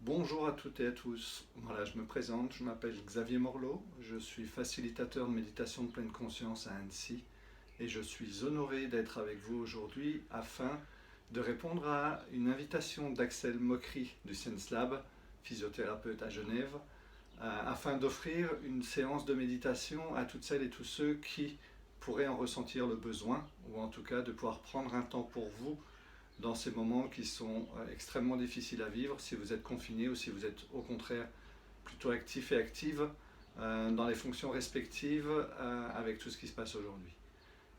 Bonjour à toutes et à tous. Voilà, je me présente, je m'appelle Xavier Morlot, je suis facilitateur de méditation de pleine conscience à Annecy et je suis honoré d'être avec vous aujourd'hui afin de répondre à une invitation d'Axel Mokri du Sense Lab, physiothérapeute à Genève, afin d'offrir une séance de méditation à toutes celles et tous ceux qui pourraient en ressentir le besoin, ou en tout cas de pouvoir prendre un temps pour vous dans ces moments qui sont extrêmement difficiles à vivre, si vous êtes confiné ou si vous êtes au contraire plutôt actif et active dans les fonctions respectives avec tout ce qui se passe aujourd'hui.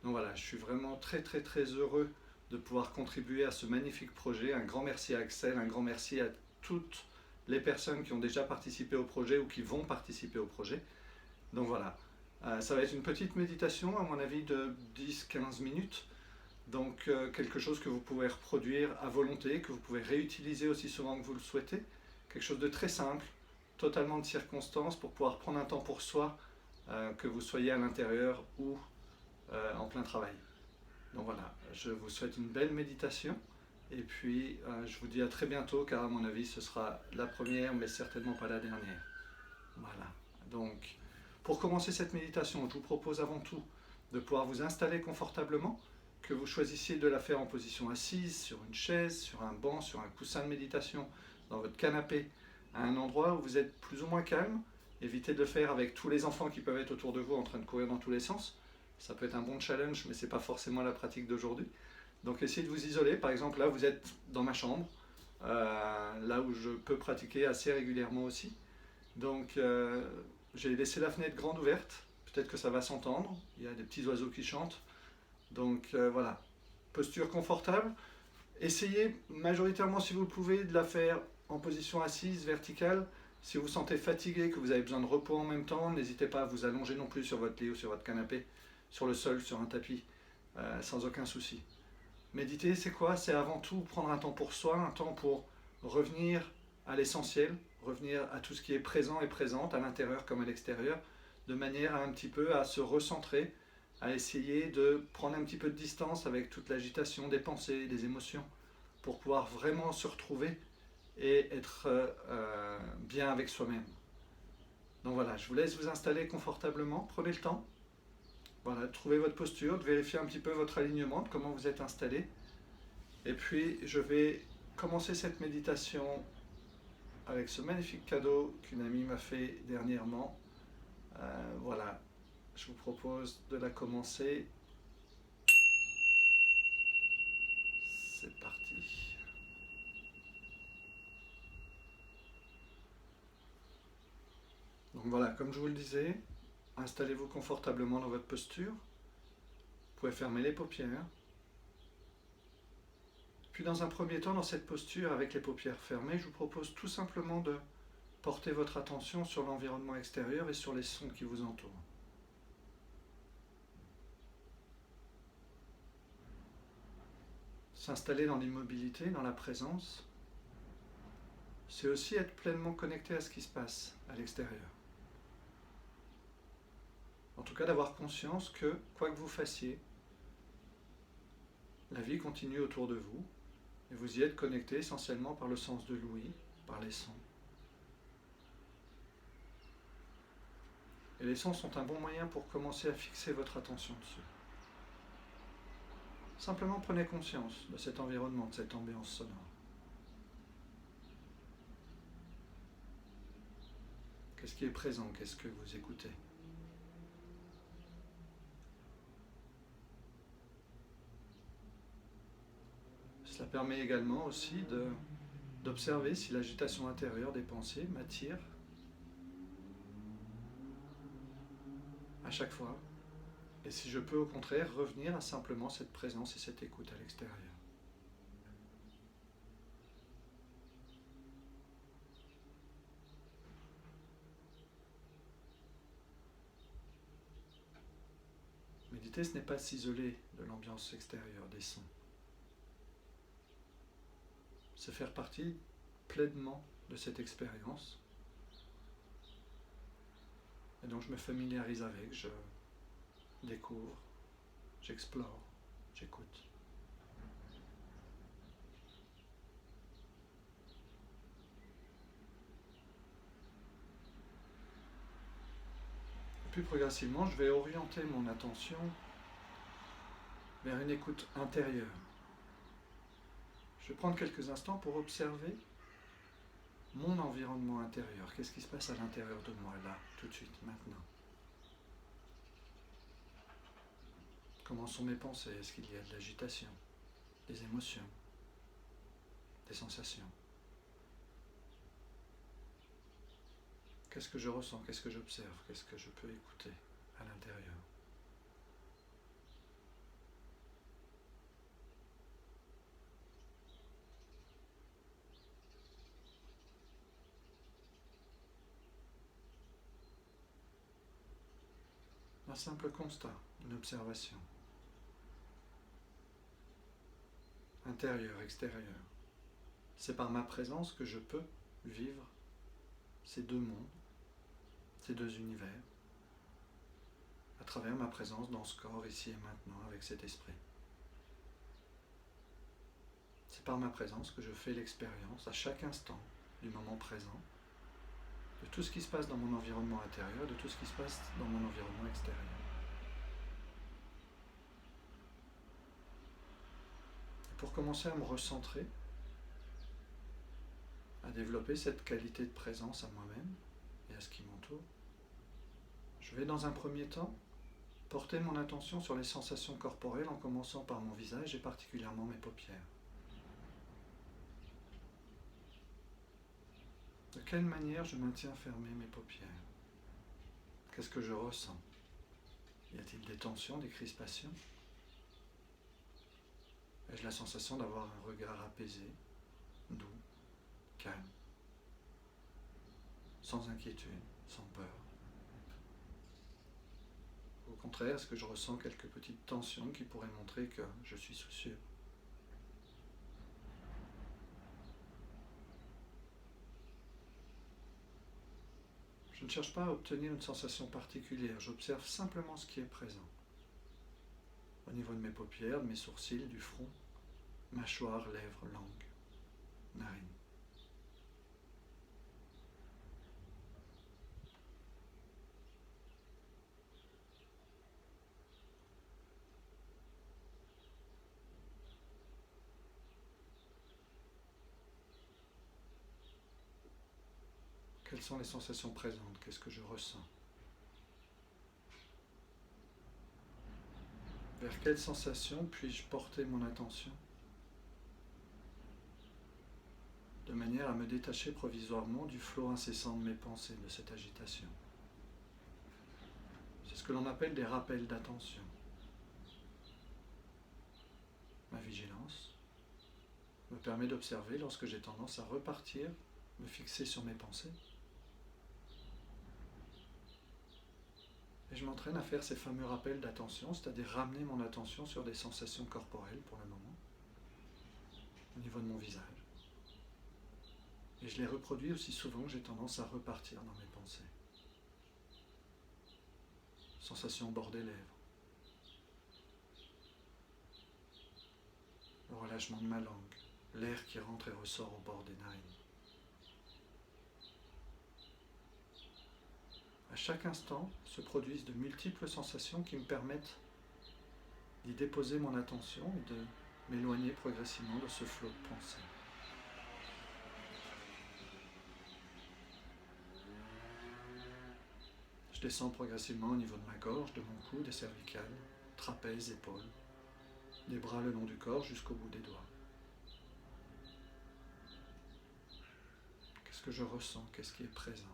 Donc voilà, je suis vraiment très très très heureux de pouvoir contribuer à ce magnifique projet. Un grand merci à Axel, un grand merci à toutes les personnes qui ont déjà participé au projet ou qui vont participer au projet. Donc voilà, ça va être une petite méditation à mon avis de 10-15 minutes. Donc quelque chose que vous pouvez reproduire à volonté, que vous pouvez réutiliser aussi souvent que vous le souhaitez. Quelque chose de très simple, totalement de circonstance pour pouvoir prendre un temps pour soi, que vous soyez à l'intérieur ou en plein travail. Donc voilà, je vous souhaite une belle méditation et puis je vous dis à très bientôt car à mon avis ce sera la première mais certainement pas la dernière. Voilà, donc pour commencer cette méditation, je vous propose avant tout de pouvoir vous installer confortablement, que vous choisissiez de la faire en position assise, sur une chaise, sur un banc, sur un coussin de méditation, dans votre canapé, à un endroit où vous êtes plus ou moins calme. Évitez de le faire avec tous les enfants qui peuvent être autour de vous en train de courir dans tous les sens. Ça peut être un bon challenge, mais ce n'est pas forcément la pratique d'aujourd'hui. Donc essayez de vous isoler. Par exemple, là, vous êtes dans ma chambre, là où je peux pratiquer assez régulièrement aussi. Donc, j'ai laissé la fenêtre grande ouverte. Peut-être que ça va s'entendre. Il y a des petits oiseaux qui chantent. Donc voilà, posture confortable. Essayez majoritairement, si vous le pouvez, de la faire en position assise, verticale. Si vous vous sentez fatigué, que vous avez besoin de repos en même temps, n'hésitez pas à vous allonger non plus sur votre lit ou sur votre canapé, sur le sol, sur un tapis, sans aucun souci. Méditer, c'est quoi? C'est avant tout prendre un temps pour soi, un temps pour revenir à l'essentiel, revenir à tout ce qui est présent et présente, à l'intérieur comme à l'extérieur, de manière à un petit peu à se recentrer, à essayer de prendre un petit peu de distance avec toute l'agitation des pensées, des émotions, pour pouvoir vraiment se retrouver et être bien avec soi-même. Donc voilà, je vous laisse vous installer confortablement, prenez le temps, voilà, de trouver votre posture, de vérifier un petit peu votre alignement, de comment vous êtes installé. Et puis je vais commencer cette méditation avec ce magnifique cadeau qu'une amie m'a fait dernièrement. Voilà, je vous propose de la commencer. C'est parti. Donc voilà, comme je vous le disais, installez-vous confortablement dans votre posture. Vous pouvez fermer les paupières. Puis dans un premier temps, dans cette posture avec les paupières fermées, je vous propose tout simplement de porter votre attention sur l'environnement extérieur et sur les sons qui vous entourent. S'installer dans l'immobilité, dans la présence, c'est aussi être pleinement connecté à ce qui se passe à l'extérieur. En tout cas, d'avoir conscience que, quoi que vous fassiez, la vie continue autour de vous et vous y êtes connecté essentiellement par le sens de l'ouïe, par les sons. Et les sons sont un bon moyen pour commencer à fixer votre attention dessus. Simplement prenez conscience de cet environnement, de cette ambiance sonore. Qu'est-ce qui est présent? Qu'est-ce que vous écoutez? Cela permet également aussi d'observer si l'agitation intérieure des pensées m'attire à chaque fois, et si je peux au contraire revenir à simplement cette présence et cette écoute à l'extérieur. Méditer, ce n'est pas s'isoler de l'ambiance extérieure, des sons. C'est faire partie pleinement de cette expérience. Et donc je me familiarise avec, je découvre, j'explore, j'écoute. Puis progressivement, je vais orienter mon attention vers une écoute intérieure. Je vais prendre quelques instants pour observer mon environnement intérieur. Qu'est-ce qui se passe à l'intérieur de moi, là, tout de suite, maintenant? Comment sont mes pensées? Est-ce qu'il y a de l'agitation, des émotions, des sensations? Qu'est-ce que je ressens? Qu'est-ce que j'observe? Qu'est-ce que je peux écouter à l'intérieur? Un simple constat, une observation. Intérieur, extérieur. C'est par ma présence que je peux vivre ces deux mondes, ces deux univers, à travers ma présence dans ce corps ici et maintenant avec cet esprit. C'est par ma présence que je fais l'expérience à chaque instant du moment présent, de tout ce qui se passe dans mon environnement intérieur, de tout ce qui se passe dans mon environnement extérieur. Et pour commencer à me recentrer, à développer cette qualité de présence à moi-même et à ce qui m'entoure, je vais dans un premier temps porter mon attention sur les sensations corporelles en commençant par mon visage et particulièrement mes paupières. De quelle manière je maintiens fermées mes paupières? Qu'est-ce que je ressens? Y a-t-il des tensions, des crispations? Ai-je la sensation d'avoir un regard apaisé, doux, calme, sans inquiétude, sans peur? Au contraire, est-ce que je ressens quelques petites tensions qui pourraient montrer que je suis soucieux? Je ne cherche pas à obtenir une sensation particulière, j'observe simplement ce qui est présent. Au niveau de mes paupières, de mes sourcils, du front, mâchoire, lèvres, langue, narines. Quelles sont les sensations présentes? Qu'est-ce que je ressens? Vers quelle sensation puis-je porter mon attention de manière à me détacher provisoirement du flot incessant de mes pensées, de cette agitation? C'est ce que l'on appelle des rappels d'attention. Ma vigilance me permet d'observer lorsque j'ai tendance à repartir, me fixer sur mes pensées. Et je m'entraîne à faire ces fameux rappels d'attention, c'est-à-dire ramener mon attention sur des sensations corporelles pour le moment, au niveau de mon visage. Et je les reproduis aussi souvent que j'ai tendance à repartir dans mes pensées. Sensation au bord des lèvres. Le relâchement de ma langue, l'air qui rentre et ressort au bord des narines. À chaque instant se produisent de multiples sensations qui me permettent d'y déposer mon attention et de m'éloigner progressivement de ce flot de pensée. Je descends progressivement au niveau de ma gorge, de mon cou, des cervicales, trapèzes, épaules, des bras le long du corps jusqu'au bout des doigts. Qu'est-ce que je ressens? Qu'est-ce qui est présent?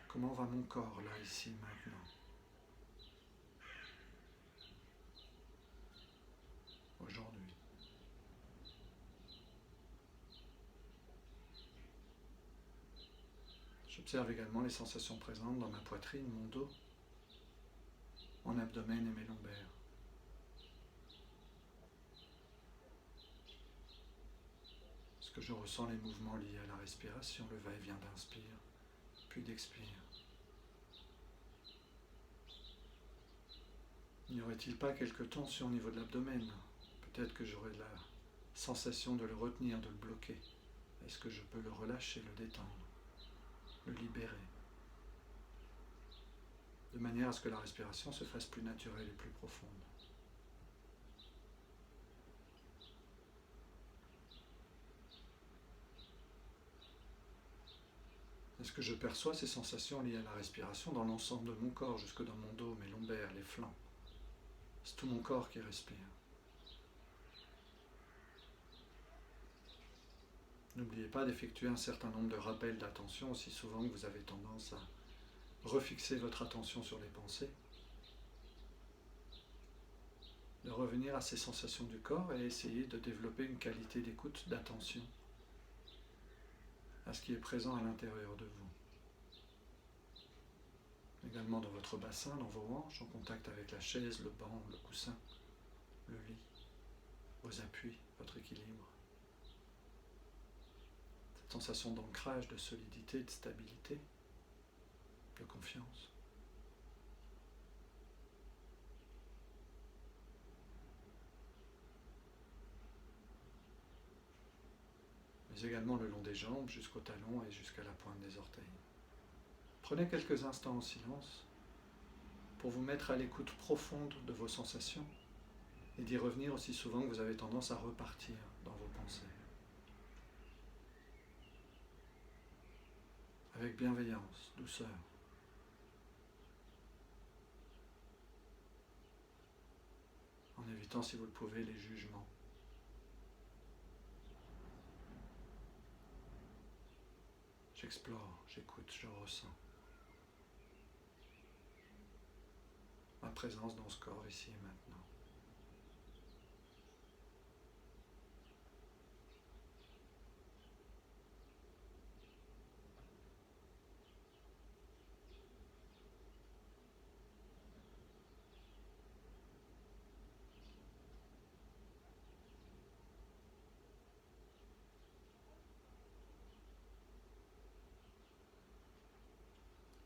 Comment va mon corps là, ici, maintenant? Aujourd'hui. J'observe également les sensations présentes dans ma poitrine, mon dos, mon abdomen et mes lombaires. Est-ce que je ressens les mouvements liés à la respiration, le va-et-vient d'inspire, puis d'expire? N'y aurait-il pas quelques tensions au niveau de l'abdomen? Peut-être que j'aurais la sensation de le retenir, de le bloquer, Est-ce que je peux le relâcher, le détendre, le libérer, de manière à ce que la respiration se fasse plus naturelle et plus profonde. Est-ce que je perçois ces sensations liées à la respiration dans l'ensemble de mon corps, jusque dans mon dos, mes lombaires, les flancs? C'est tout mon corps qui respire. N'oubliez pas d'effectuer un certain nombre de rappels d'attention aussi souvent que vous avez tendance à refixer votre attention sur les pensées. De revenir à ces sensations du corps et essayer de développer une qualité d'écoute, d'attention à ce qui est présent à l'intérieur de vous. Également dans votre bassin, dans vos hanches, en contact avec la chaise, le banc, le coussin, le lit, vos appuis, votre équilibre. Cette sensation d'ancrage, de solidité, de stabilité, de confiance. Mais également le long des jambes, jusqu'au talon et jusqu'à la pointe des orteils. Prenez quelques instants en silence pour vous mettre à l'écoute profonde de vos sensations et d'y revenir aussi souvent que vous avez tendance à repartir dans vos pensées. Avec bienveillance, douceur. En évitant, si vous le pouvez, les jugements. J'explore, j'écoute, je ressens ma présence dans ce corps ici et maintenant.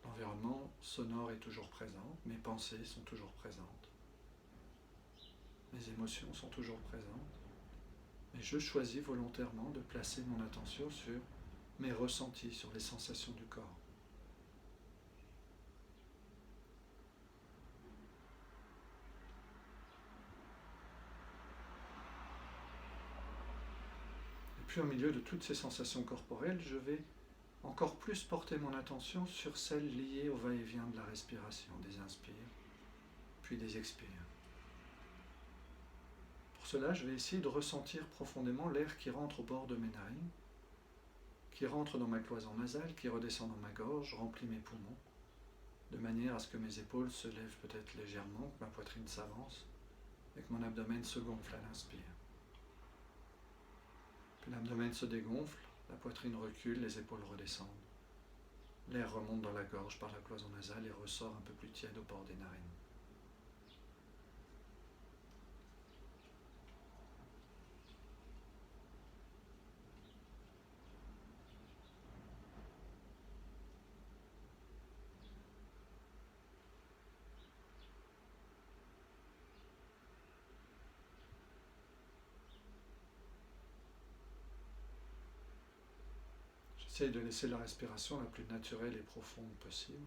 L'environnement sonore est toujours présent, mes pensées sont toujours présentes, mes émotions sont toujours présentes, mais je choisis volontairement de placer mon attention sur mes ressentis, sur les sensations du corps. Et puis au milieu de toutes ces sensations corporelles, je vais encore plus porter mon attention sur celles liées au va-et-vient de la respiration, des inspires, puis des expires. Pour cela, je vais essayer de ressentir profondément l'air qui rentre au bord de mes narines, qui rentre dans ma cloison nasale, qui redescend dans ma gorge, remplit mes poumons, de manière à ce que mes épaules se lèvent peut-être légèrement, que ma poitrine s'avance, et que mon abdomen se gonfle à l'inspire. Puis l'abdomen se dégonfle, la poitrine recule, les épaules redescendent. L'air remonte dans la gorge par la cloison nasale et ressort un peu plus tiède au bord des narines. J'essaie de laisser la respiration la plus naturelle et profonde possible,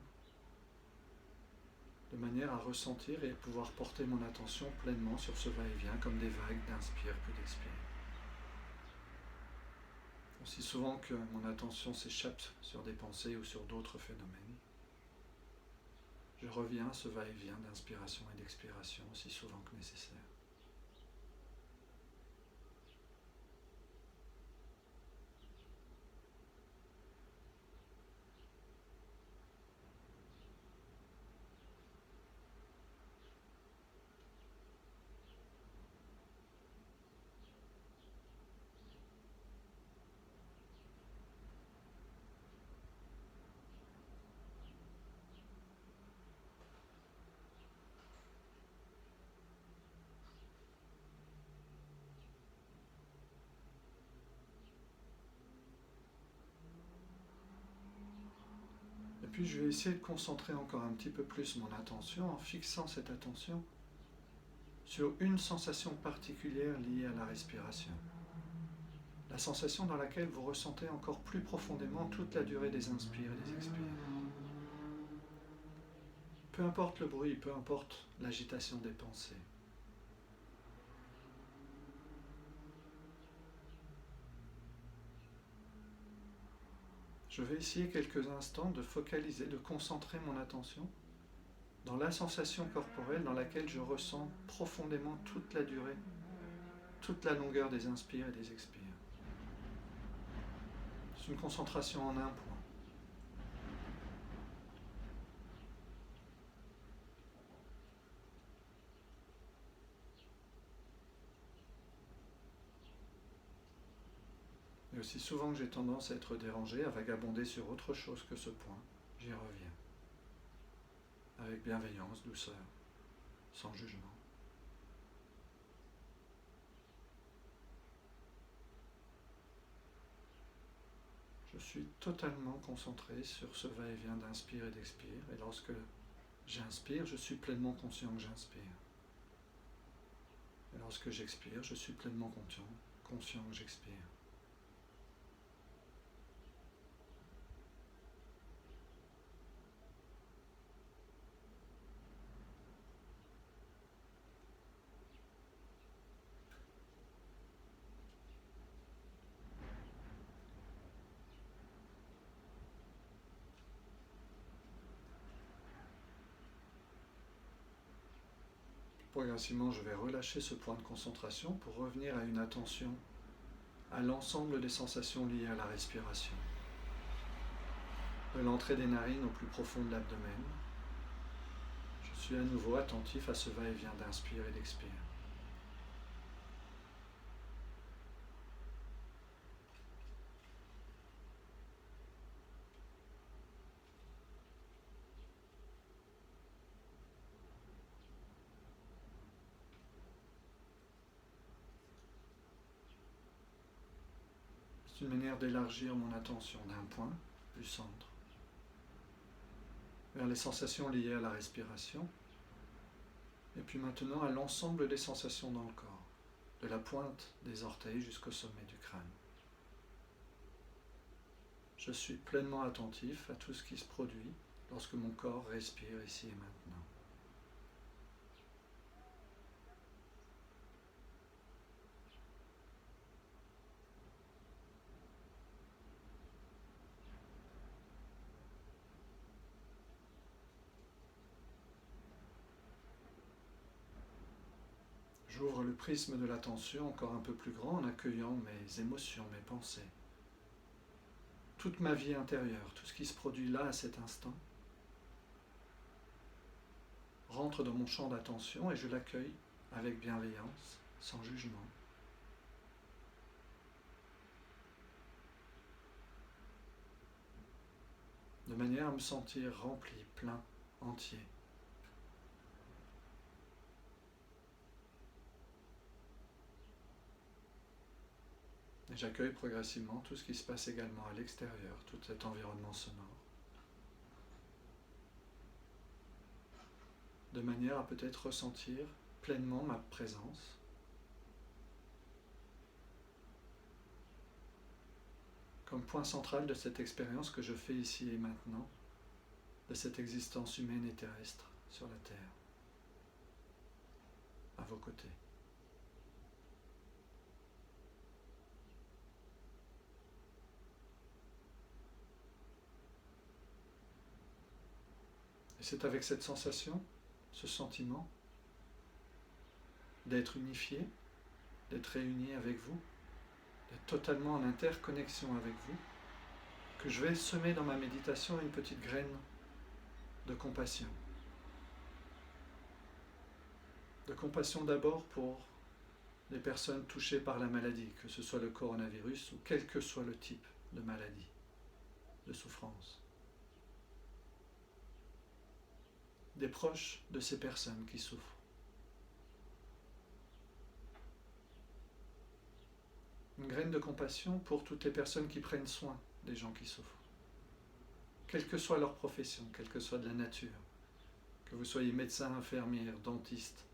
de manière à ressentir et pouvoir porter mon attention pleinement sur ce va-et-vient comme des vagues d'inspire puis d'expire. Aussi souvent que mon attention s'échappe sur des pensées ou sur d'autres phénomènes, je reviens à ce va-et-vient d'inspiration et d'expiration aussi souvent que nécessaire. Et puis je vais essayer de concentrer encore un petit peu plus mon attention en fixant cette attention sur une sensation particulière liée à la respiration. la sensation dans laquelle vous ressentez encore plus profondément toute la durée des inspires et des expires. Peu importe le bruit, peu importe l'agitation des pensées. Je vais essayer quelques instants de focaliser, de concentrer mon attention dans la sensation corporelle dans laquelle je ressens profondément toute la durée, toute la longueur des inspires et des expires. C'est une concentration en un point. Et aussi souvent que j'ai tendance à être dérangé, à vagabonder sur autre chose que ce point, j'y reviens. Avec bienveillance, douceur, sans jugement. Je suis totalement concentré sur ce va-et-vient d'inspire et d'expire, et lorsque j'inspire, je suis pleinement conscient que j'inspire. Et lorsque j'expire, je suis pleinement conscient que j'expire. Progressivement, je vais relâcher ce point de concentration pour revenir à une attention à l'ensemble des sensations liées à la respiration. De l'entrée des narines au plus profond de l'abdomen, je suis à nouveau attentif à ce va-et-vient d'inspire et d'expire. C'est une manière d'élargir mon attention d'un point, du centre, vers les sensations liées à la respiration, et puis maintenant à l'ensemble des sensations dans le corps, de la pointe des orteils jusqu'au sommet du crâne. Je suis pleinement attentif à tout ce qui se produit lorsque mon corps respire ici et maintenant. J'ouvre le prisme de l'attention encore un peu plus grand en accueillant mes émotions, mes pensées. Toute ma vie intérieure, tout ce qui se produit là à cet instant, rentre dans mon champ d'attention et je l'accueille avec bienveillance, sans jugement. De manière à me sentir rempli, plein, entier. Et j'accueille progressivement tout ce qui se passe également à l'extérieur, tout cet environnement sonore. De manière à peut-être ressentir pleinement ma présence. Comme point central de cette expérience que je fais ici et maintenant, de cette existence humaine et terrestre sur la Terre, à vos côtés. Et c'est avec cette sensation, ce sentiment d'être unifié, d'être réuni avec vous, d'être totalement en interconnexion avec vous, que je vais semer dans ma méditation une petite graine de compassion. De compassion d'abord pour les personnes touchées par la maladie, que ce soit le coronavirus ou quel que soit le type de maladie, de souffrance. Des proches de ces personnes qui souffrent. Une graine de compassion pour toutes les personnes qui prennent soin des gens qui souffrent. Quelle que soit leur profession, quelle que soit de la nature. Que vous soyez médecin, infirmière, dentiste,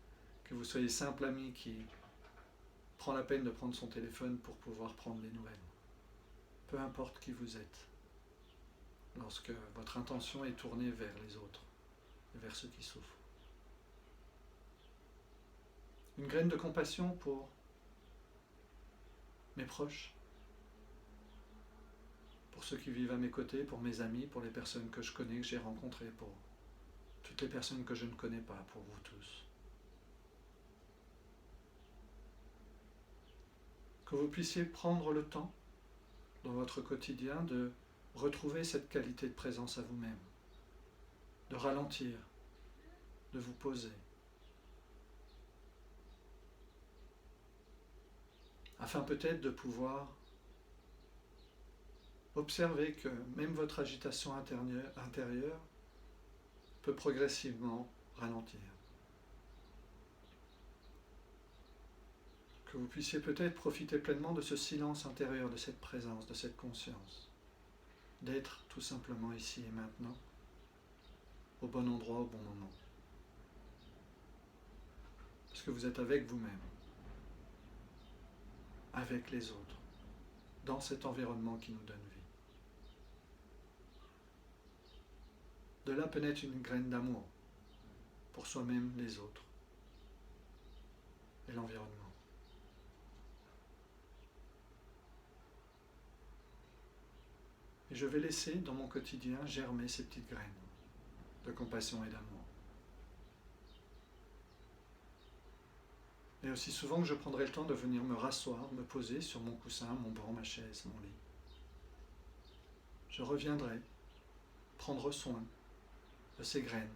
que vous soyez simple ami qui prend la peine de prendre son téléphone pour pouvoir prendre des nouvelles. Peu importe qui vous êtes, lorsque votre intention est tournée vers les autres et vers ceux qui souffrent. Une graine de compassion pour mes proches, pour ceux qui vivent à mes côtés, pour mes amis, pour les personnes que je connais, que j'ai rencontrées, pour toutes les personnes que je ne connais pas, pour vous tous. Que vous puissiez prendre le temps dans votre quotidien de retrouver cette qualité de présence à vous-même, de ralentir, de vous poser, afin peut-être de pouvoir observer que même votre agitation intérieure peut progressivement ralentir. Que vous puissiez peut-être profiter pleinement de ce silence intérieur, de cette présence, de cette conscience, d'être tout simplement ici et maintenant, au bon endroit, au bon moment. Parce que vous êtes avec vous-même, avec les autres, dans cet environnement qui nous donne vie. De là peut naître une graine d'amour pour soi-même, les autres et l'environnement. Et je vais laisser dans mon quotidien germer ces petites graines de compassion et d'amour. Et aussi souvent que je prendrai le temps de venir me rasseoir, me poser sur mon coussin, mon banc, ma chaise, mon lit. Je reviendrai prendre soin de ces graines,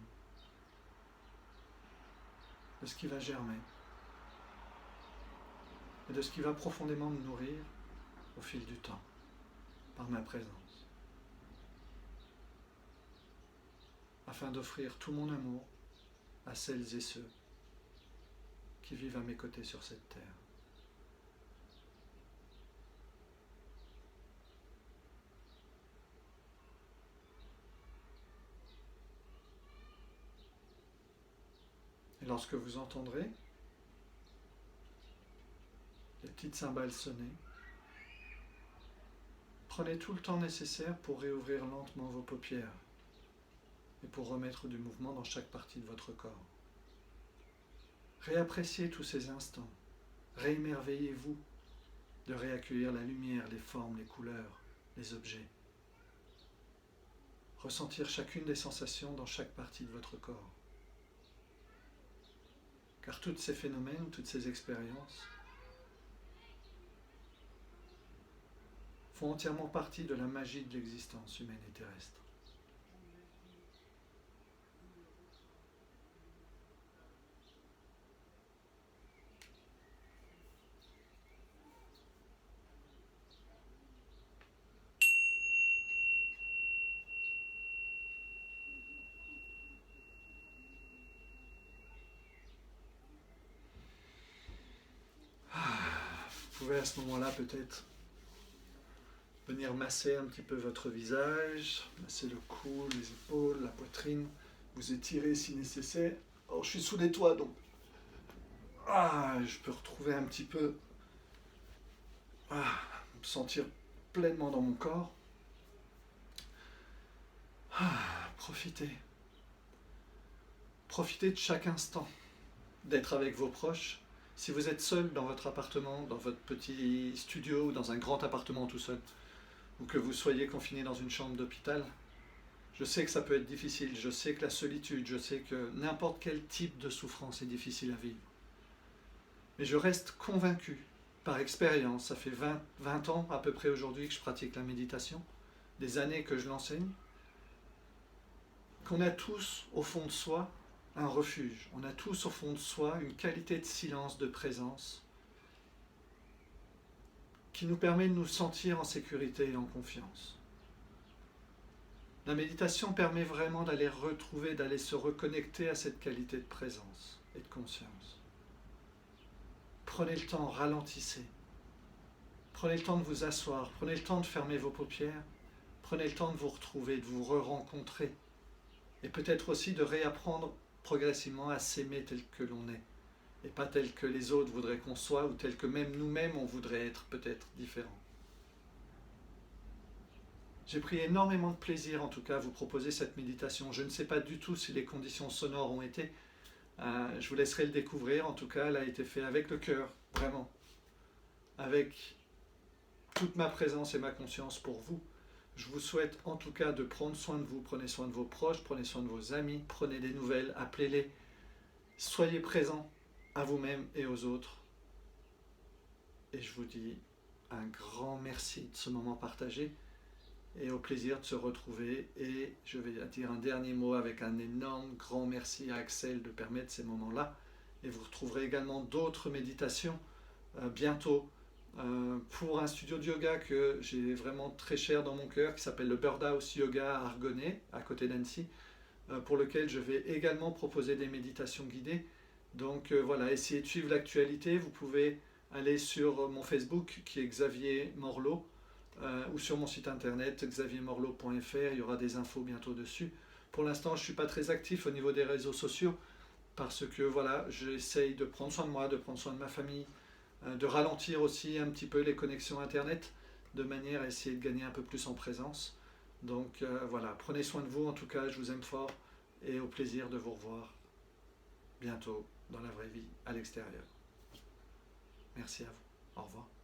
de ce qui va germer et de ce qui va profondément me nourrir au fil du temps, par ma présence, afin d'offrir tout mon amour à celles et ceux qui vivent à mes côtés sur cette terre. Et lorsque vous entendrez les petites cymbales sonner, prenez tout le temps nécessaire pour réouvrir lentement vos paupières et pour remettre du mouvement dans chaque partie de votre corps. Réappréciez tous ces instants, réémerveillez-vous de réaccueillir la lumière, les formes, les couleurs, les objets. Ressentir chacune des sensations dans chaque partie de votre corps. Car tous ces phénomènes, toutes ces expériences font entièrement partie de la magie de l'existence humaine et terrestre. Vous pouvez à ce moment-là peut-être venir masser un petit peu votre visage, masser le cou, les épaules, la poitrine, vous étirer si nécessaire. Alors je suis sous les toits donc je peux retrouver un petit peu, me sentir pleinement dans mon corps. Profitez. Profitez de chaque instant d'être avec vos proches. Si vous êtes seul dans votre appartement, dans votre petit studio ou dans un grand appartement tout seul, ou que vous soyez confiné dans une chambre d'hôpital, je sais que ça peut être difficile, je sais que la solitude, je sais que n'importe quel type de souffrance est difficile à vivre. Mais je reste convaincu, par expérience, ça fait 20 ans à peu près aujourd'hui que je pratique la méditation, des années que je l'enseigne, qu'on a tous au fond de soi un refuge, on a tous au fond de soi une qualité de silence, de présence, qui nous permet de nous sentir en sécurité et en confiance. La méditation permet vraiment d'aller retrouver, d'aller se reconnecter à cette qualité de présence et de conscience. Prenez le temps, ralentissez. Prenez le temps de vous asseoir, prenez le temps de fermer vos paupières, prenez le temps de vous retrouver, de vous re-rencontrer et peut-être aussi de réapprendre progressivement à s'aimer tel que l'on est, et pas tel que les autres voudraient qu'on soit ou tel que même nous-mêmes on voudrait être peut-être différents. J'ai pris énormément de plaisir en tout cas à vous proposer cette méditation. Je ne sais pas du tout si les conditions sonores ont été. Je vous laisserai le découvrir. En tout cas, elle a été faite avec le cœur, vraiment. Avec toute ma présence et ma conscience pour vous. Je vous souhaite en tout cas de prendre soin de vous. Prenez soin de vos proches, prenez soin de vos amis, prenez des nouvelles, appelez-les. Soyez présents à vous-même et aux autres. Et je vous dis un grand merci de ce moment partagé et au plaisir de se retrouver. Et je vais dire un dernier mot avec un énorme grand merci à Axel de permettre ces moments-là. Et vous retrouverez également d'autres méditations bientôt pour un studio de yoga que j'ai vraiment très cher dans mon cœur qui s'appelle le Birdhouse Yoga à Argonay, à côté d'Annecy, pour lequel je vais également proposer des méditations guidées. Donc voilà, essayez de suivre l'actualité. Vous pouvez aller sur mon Facebook qui est Xavier Morlot ou sur mon site internet xaviermorlot.fr. Il y aura des infos bientôt dessus. Pour l'instant, je ne suis pas très actif au niveau des réseaux sociaux parce que voilà, j'essaye de prendre soin de moi, de prendre soin de ma famille, de ralentir aussi un petit peu les connexions internet de manière à essayer de gagner un peu plus en présence. Donc voilà, prenez soin de vous en tout cas, je vous aime fort et au plaisir de vous revoir bientôt dans la vraie vie, à l'extérieur. Merci à vous. Au revoir.